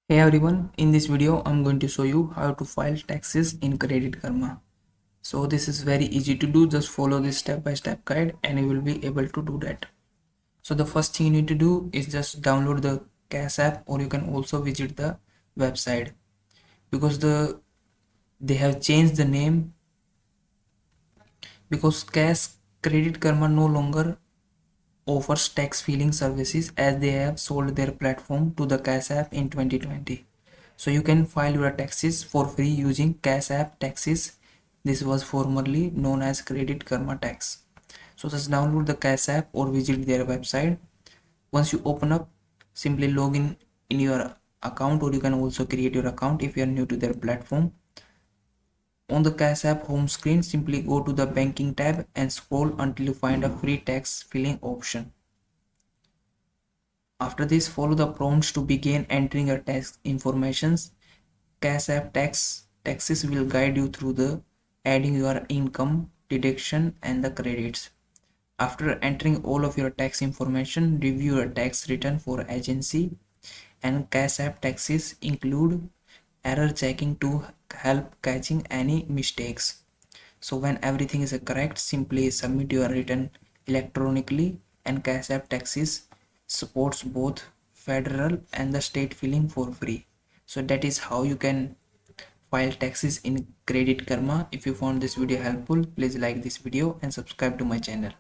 Hey everyone, in this video I'm going to show you how to file taxes in Credit Karma. So this is very easy to do, just follow this step-by-step guide and you will be able to do that. So the first thing you need to do is just download the Cash app, or you can also visit the website, because they have changed the name, because Cash Credit Karma no longer offers tax filing services, as they have sold their platform to the Cash app in 2020. So you can file your taxes for free using Cash App Taxes. This was formerly known as Credit Karma Tax. So just download the Cash App or visit their website. Once you open up, simply log in your account, or you can also create your account if you are new to their platform. On the Cash App home screen, simply go to the banking tab and scroll until you find a free tax filing option. After this, follow the prompts to begin entering your tax informations. Cash App Taxes will guide you through the adding your income, deduction and the credits. After entering all of your tax information, review your tax return for agency, and Cash App Taxes include error checking to help catching any mistakes. So when everything is correct, simply submit your return electronically, and Cash App Taxes supports both federal and the state filing for free. So that is how you can file taxes in Credit Karma. If you found this video helpful, please like this video and subscribe to my channel.